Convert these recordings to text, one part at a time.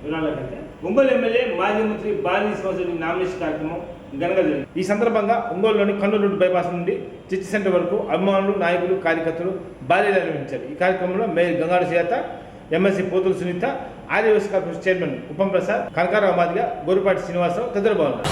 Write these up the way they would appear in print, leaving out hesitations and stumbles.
వివరాలకంటే Ongole MLA మాజీ మంత్రి Bali Srinivasa Reddy nomination కార్యక్రమం ఘనంగా జరిగింది. ఈ సందర్భంగా ఒంగోలులోని కర్నూలు రోడ్డు బైపాస్ నుండి చర్చి సెంటర్ వరకు అభిమానులు, నాయకులు, కార్యకర్తలు భారీగా నిర్వహించారు. ఈ కార్యక్రమంలో మేయర్ గంగాడు సుజాత, ఎమ్మెల్సీ పోతుల సునీత, ఆర్యవైశ్య కార్పొరేషన్ చైర్మన్ ఉపం ప్రసాద్, కనకారావు మాదిగ, గోరిపాటి శ్రీనివాసరావు తదితరులు బాగున్నారు.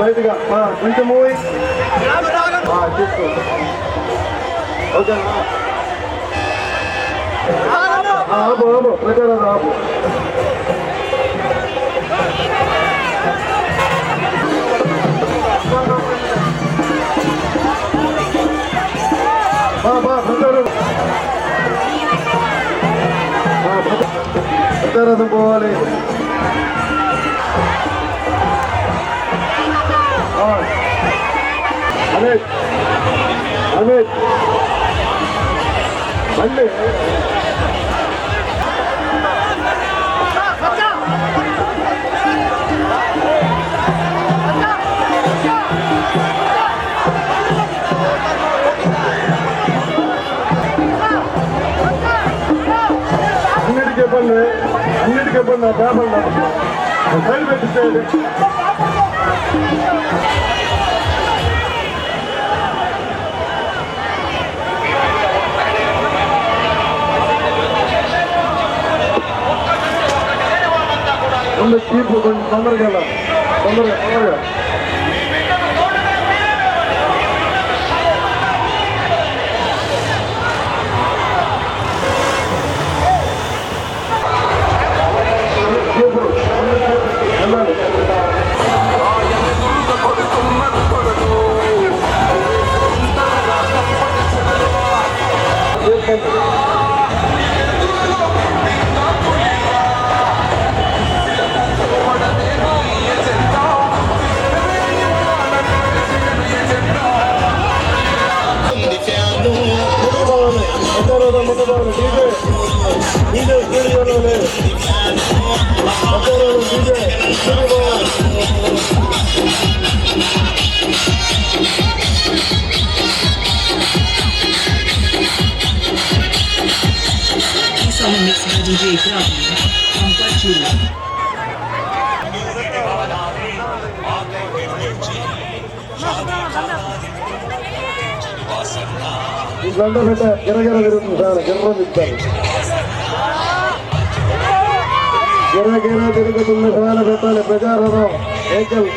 లైట్గా కొంచెం మూవీ తీసుకో ఓకేనా ఆపు ఆపు ప్రకారం ఆపు ప్రకారం పోవాలి అమిత్ అమిత్ మళ్ళీ అన్నిటికీ ఇబ్బంది పేపర్లు సైడ్ పెట్టించేది తీర్పు కొంచెం తొందరగా తొందరగా పోవాలి డీజే స్టూడియోలో లేదు డీజే స్టూడియో పోవాలి Song mixed by DJ Pravi from Pachula. ఈ గంట పెట్ట గిరగిర తిరుగుతుంది సార్ గిర్రం ఇస్తారు గిరగిర తిరుగుతుంది సార్ పెట్టాలి ప్రజారథం ఏకల్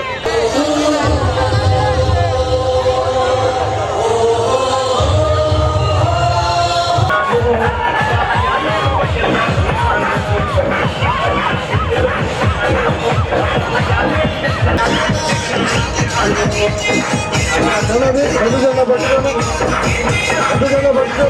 ఎందుకన్నా పట్టుకోను ఎందుకన్నా పట్టుకో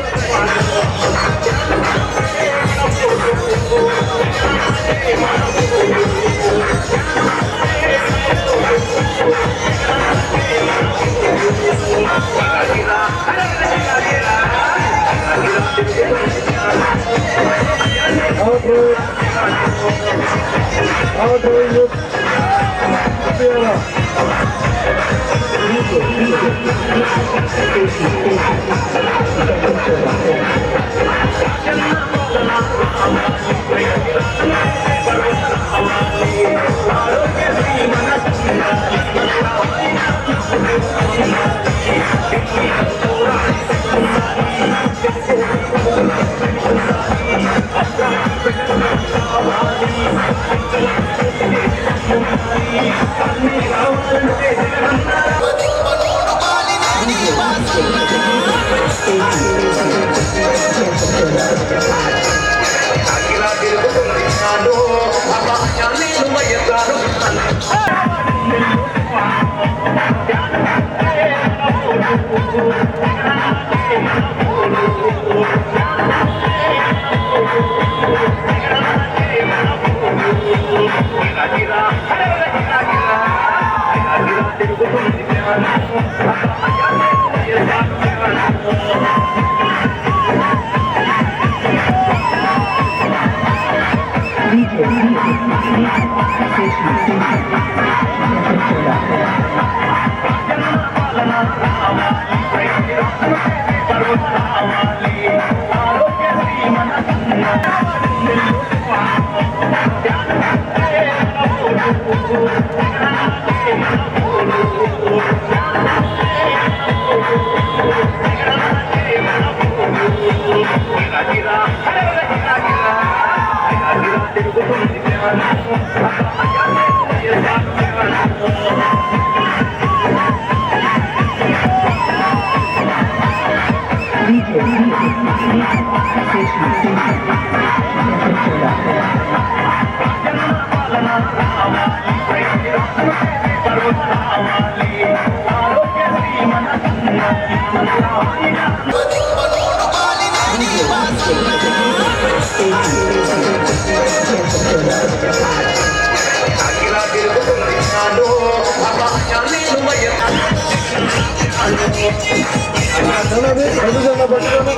ఎందుకన్నా పట్టుకోను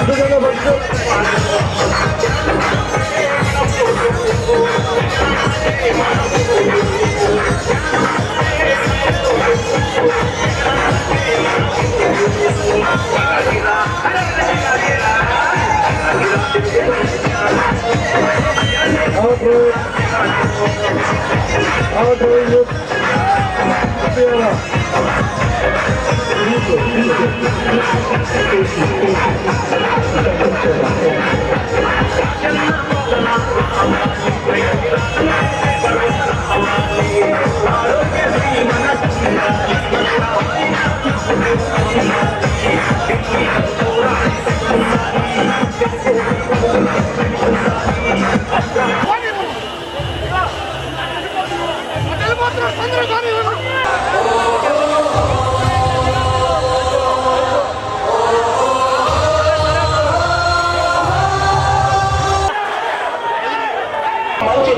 ఎందుకన్నా పట్టుకో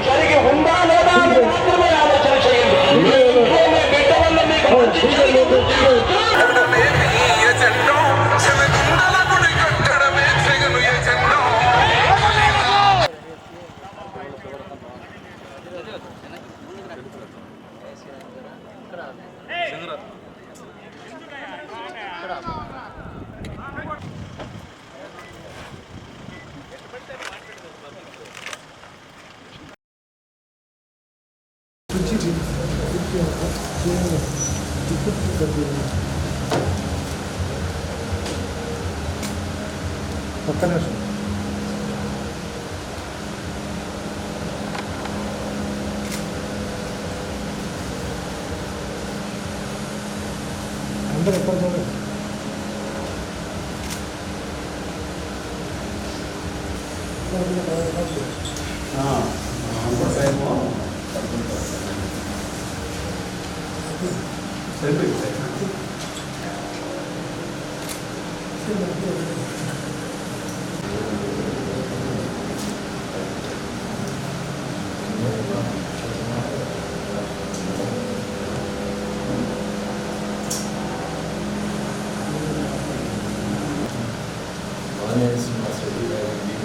జరిగి ఉందా లేదా అని మాత్రమే ఆలోచన చేయండి. మీ బిడ్డ వల్ల మీకు మంచి జరిగింది. పక్కనే అందరూ ఎక్కడ చూడండి.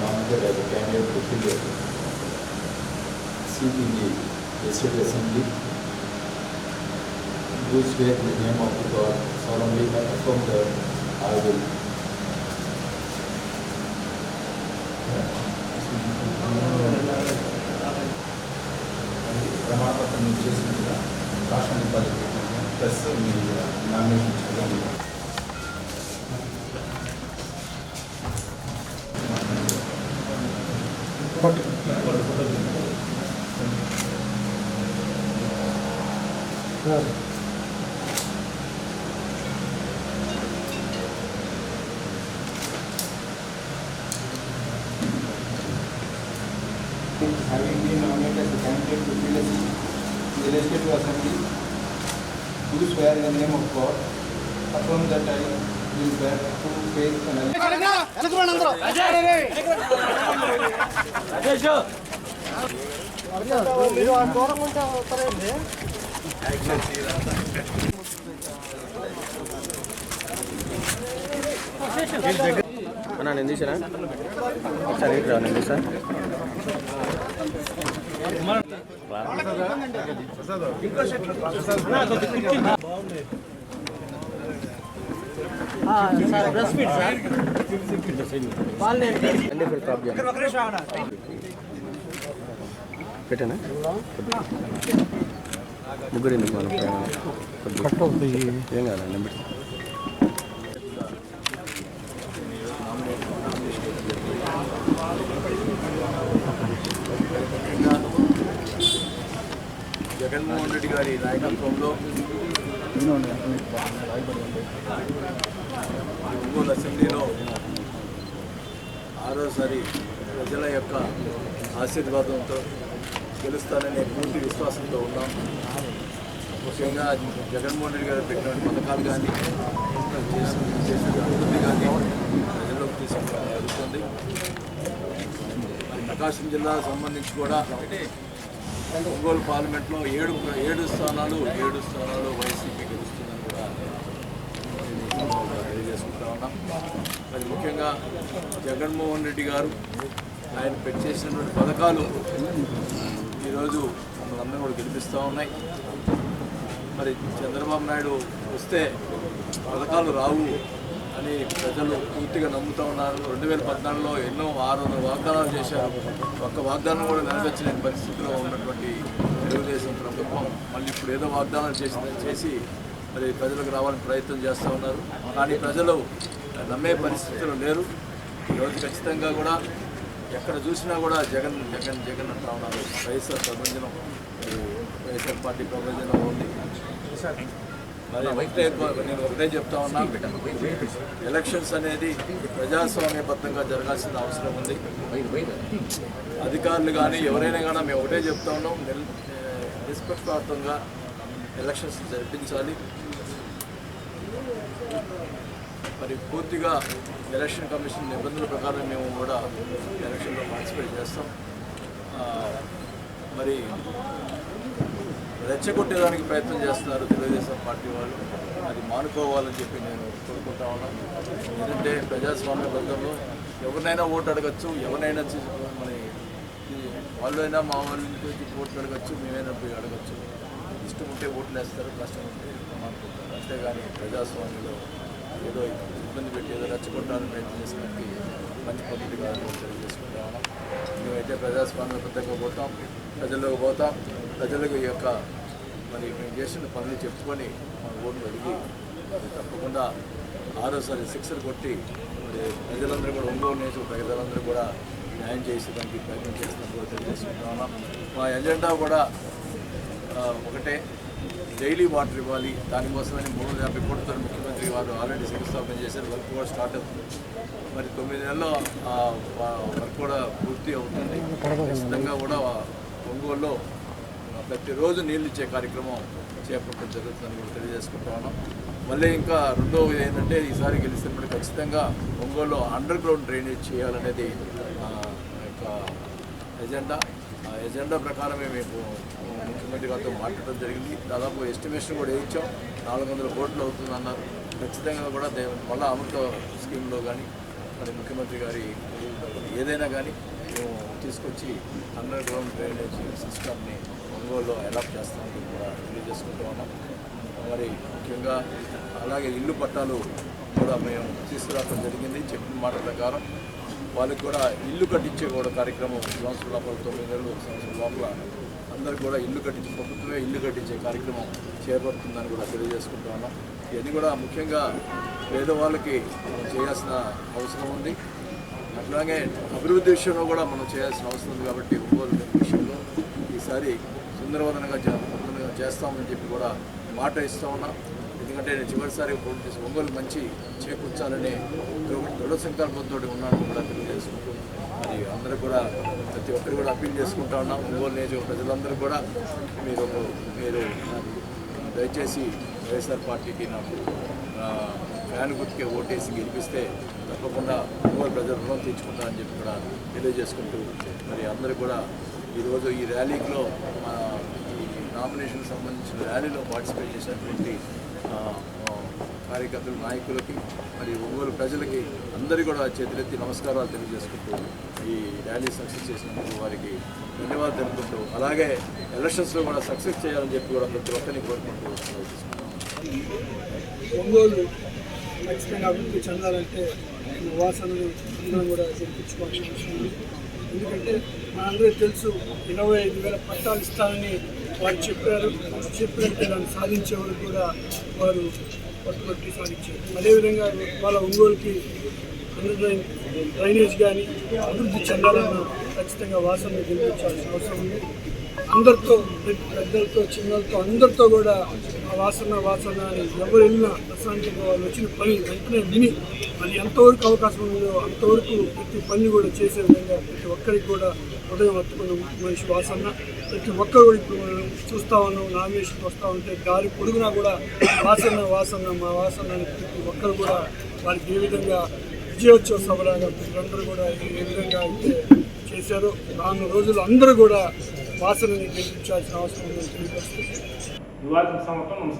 Nominated as a candidate to fill a seat in the Legislative Assembly. Do swear in the name of God solemnly affirm that I will ప్రమాణపత్రం చేసినట్టుగా రాష్ట్రానికి plus me nomination having been nominated as a candidate to fill a seat in the Legislative Assembly, do swear in the name of God, affirm that I will bear true faith and అన్నా నేను తీసారా ఒకసారి ఏంటి రా నేను తీసా పెట్టానా ముగ్గురు ఎందుకు మనం ఏం కాదు నేను పెట్టి జగన్మోహన్ రెడ్డి గారి నాయకత్వంలో ఒంగోలు అసెంబ్లీలో ఆరోసారి ప్రజల యొక్క ఆశీర్వాదంతో గెలుస్తాననే పూర్తి విశ్వాసంతో ఉన్నాం. ముఖ్యంగా జగన్మోహన్ రెడ్డి గారు పెట్టినటువంటి పథకాలు కానీ చేసిన అభివృద్ధి కానీ ప్రజల్లోకి తీసుకోవడం జరుగుతుంది. ప్రకాశం జిల్లా సంబంధించి కూడా ఒంగోలు పార్లమెంట్లో ఏడు స్థానాలు వైసీపీ గెలుస్తుందని కూడా తెలియజేసుకుంటా ఉన్నాం. మరి ముఖ్యంగా జగన్మోహన్ రెడ్డి గారు ఆయన పెట్టేసినటువంటి పథకాలు ఈరోజు మమ్మల్ని కూడా గెలిపిస్తూ ఉన్నాయి. మరి చంద్రబాబు నాయుడు వస్తే పథకాలు రావు అని ప్రజలు పూర్తిగా నమ్ముతూ ఉన్నారు. 2014లో ఎన్నో 600 వాగ్దానాలు చేశారు. ఒక్క వాగ్దానం కూడా నెరవేర్చలేని పరిస్థితిలో ఉన్నటువంటి తెలుగుదేశం ప్రభుత్వం మళ్ళీ ఇప్పుడు ఏదో వాగ్దానాలు చేసి మరి ప్రజలకు రావాలని ప్రయత్నం చేస్తూ ఉన్నారు. కానీ ప్రజలు నమ్మే పరిస్థితులు లేరు. ఈరోజు ఖచ్చితంగా కూడా ఎక్కడ చూసినా కూడా జగన్ అంటూ ఉన్నారు. వైఎస్ఆర్ ప్రభంజనం, వైఎస్ఆర్ పార్టీ ప్రభంజనం ఉంది. మరి నేను ఒకటే చెప్తా ఉన్నా, ఎలక్షన్స్ అనేది ప్రజాస్వామ్యబద్ధంగా జరగాల్సిన అవసరం ఉంది. అధికారులు కానీ ఎవరైనా కానీ మేము ఒకటే చెప్తా ఉన్నాం, నిష్పక్షపాతంగా ఎలక్షన్స్ జరిపించాలి. మరి పూర్తిగా ఎలక్షన్ కమిషన్ నిబంధనల ప్రకారం మేము కూడా ఎలక్షన్లో పార్టిసిపేట్ చేస్తాం. మరి రెచ్చగొట్టేదానికి ప్రయత్నం చేస్తున్నారు తెలుగుదేశం పార్టీ వాళ్ళు. అది మానుకోవాలని చెప్పి నేను కోరుకుంటా ఉన్నాను. ఎందుకంటే ప్రజాస్వామ్యబద్ధంలో ఎవరినైనా ఓటు అడగచ్చు, ఎవరినైనా మరి వాళ్ళైనా మా వాళ్ళ ఇంటికి ఓట్లు అడగచ్చు, మేమైనా పోయి అడగచ్చు. ఇష్టం ఉంటే ఓట్లు వేస్తారు, కష్టం ఉంటే మానుకుంటారు. అంతేగాని ప్రజాస్వామ్యంలో ఏదో ఇబ్బంది పెట్టి ఏదో రెచ్చగొట్టాలని ప్రయత్నం చేసినట్టు మంచి పద్ధతిగా తెలియజేసుకుంటా ఉన్నాం. మేమైతే ప్రజాస్వామ్యబద్ధంగా పోతాం, ప్రజల్లోకి పోతాం, ప్రజలకు ఈ యొక్క మరి మేము చేసిన పనులు చెప్పుకొని మన ఓట్లు అడిగి తప్పకుండా ఆరోసారి సిక్సర్ కొట్టి మరి ప్రజలందరూ కూడా ఒంగోలు నియోజక ప్రజలందరూ కూడా న్యాయం చేసేదానికి ప్రయత్నం చేస్తున్నట్టు కూడా తెలియజేసుకుంటున్నాం. మా ఎజెండా కూడా ఒకటే, డైలీ వాటర్ ఇవ్వాలి. దానికోసమని 350 కోట్లతో ముఖ్యమంత్రి వారు ఆల్రెడీ శంకుస్థాపన చేశారు. వర్క్ కూడా స్టార్ట్ అవుతుంది. మరి 9 నెలల్లో వర్క్ కూడా పూర్తి అవుతుంది. ఖచ్చితంగా కూడా ఒంగోలులో ప్రతిరోజు నీళ్ళు ఇచ్చే కార్యక్రమం చేపట్టడం జరుగుతుందని కూడా తెలియజేసుకుంటా ఉన్నాం. మళ్ళీ ఇంకా రెండవది ఏంటంటే, ఈసారి గెలిచినప్పుడు ఖచ్చితంగా ఒంగోలులో అండర్ గ్రౌండ్ డ్రైనేజ్ చేయాలనేది యొక్క ఎజెండా. ఆ ఎజెండా ప్రకారమే మేము ముఖ్యమంత్రి గారితో మాట్లాడడం జరిగింది. దాదాపు ఎస్టిమేషన్ కూడా వేయించాం. 400 కోట్లు అవుతుంది అన్నారు. ఖచ్చితంగా కూడా మళ్ళీ అమృత స్కీమ్లో కానీ మరి ముఖ్యమంత్రి గారి ఏదైనా కానీ మేము తీసుకొచ్చి అండర్ గ్రౌండ్ డ్రైనేజ్ సిస్టమ్ని ఒంగోలులో అడాప్ట్ చేస్తామని కూడా తెలియజేసుకుంటూ ఉన్నాం. మరి ముఖ్యంగా అలాగే ఇల్లు పట్టాలు కూడా మేము తీసుకురావడం జరిగింది. చెప్పిన మాట ప్రకారం వాళ్ళకి కూడా ఇల్లు కట్టించే కూడా కార్యక్రమం సంవత్సరం లోపల 9 నెలలు సంవత్సరం లోపల అందరికి కూడా ఇల్లు కట్టించే, ప్రభుత్వమే ఇల్లు కట్టించే కార్యక్రమం చేపడుతుందని కూడా తెలియజేసుకుంటూ ఉన్నాం. ఇవన్నీ కూడా ముఖ్యంగా పేదవాళ్ళకి మనం చేయాల్సిన అవసరం ఉంది. అట్లాగే అభివృద్ధి విషయంలో కూడా మనం చేయాల్సిన అవసరం ఉంది. కాబట్టి ఒంగోలు విషయంలో ఈసారి సుందరవదనగా చేస్తామని చెప్పి కూడా మాట ఇస్తూ ఉన్నాం. ఎందుకంటే నేను చివరిసారి పోటీ చేసి ఒంగోలు మంచి చేకూర్చాలనే దృఢ సంకల్పంతో ఉన్నాను కూడా తెలియజేసుకుంటూ మరి అందరూ కూడా ప్రతి ఒక్కరు కూడా అప్పీల్ చేసుకుంటా ఉన్నాం. ఒంగోలు నియోజక ప్రజలందరూ కూడా మీరు దయచేసి వైఎస్ఆర్ పార్టీకి నాకు ఫ్యాన్ గుర్తుకే ఓటేసి గెలిపిస్తే తప్పకుండా ఒంగోలు ప్రజలు రుణం తీర్చుకుంటారని చెప్పి కూడా తెలియజేసుకుంటూ మరి అందరూ కూడా ఈరోజు ఈ ర్యాలీలో ఈ నామినేషన్ సంబంధించిన ర్యాలీలో పార్టిసిపేట్ చేసినటువంటి కార్యకర్తలు, నాయకులకి మరి ఒంగోలు ప్రజలకి అందరికీ కూడా చేతులెత్తి నమస్కారాలు తెలియజేసుకుంటూ ఈ ర్యాలీ సక్సెస్ చేసినందుకు వారికి ధన్యవాదాలు తెలుపుకుంటూ అలాగే ఎలక్షన్స్లో కూడా సక్సెస్ చేయాలని చెప్పి కూడా ప్రతి ఒక్కరిని కోరుకుంటూ ఒంగోలు ఖచ్చితంగా అభివృద్ధి చెందాలంటే వాసనలు అందరం కూడా గెలిపించుకోవాల్సిన అవసరం ఉంది. ఎందుకంటే మనందరికీ తెలుసు 25,000 పట్టాలు ఇస్తానని వారు చెప్పినట్టు దాన్ని సాధించే వరకు కూడా వారు పట్టుబట్టి సాధించారు. అదేవిధంగా వాళ్ళ ఒంగోలుకి డ్రైనేజ్ కానీ అభివృద్ధి చెందాలన్నా ఖచ్చితంగా వాసనలు గెలిపించాల్సిన అవసరం ఉంది. అందరితో, పెద్దలతో, చిన్నలతో అందరితో కూడా ఆ వాసన అని ఎవరు వెళ్ళినా ప్రశాంతంగా వాళ్ళు వచ్చిన పని వెంటనే విని అది ఎంతవరకు అవకాశం ఉందో అంతవరకు ప్రతి పని కూడా చేసే విధంగా ప్రతి ఒక్కరికి కూడా ఉదయం హత్తుకున్న మనిషి వాసన ప్రతి ఒక్కరు కూడా ఇప్పుడు మనం చూస్తూ ఉన్నాం. నామినేషన్కి వస్తూ ఉంటే దారి పొడుగునా కూడా వాసన మా వాసన అని ప్రతి ఒక్కరు కూడా వారికి ఏ విధంగా విజయోత్సవ సభలాగా ప్రజలందరూ కూడా ఏ విధంగా అయితే చేశారో రానున్న రోజులు అందరూ కూడా వాసనని గెలిపించాల్సిన అవసరం ఉందని తెలియజేస్తుంది. వివాదం సమర్థం. నమస్కారం.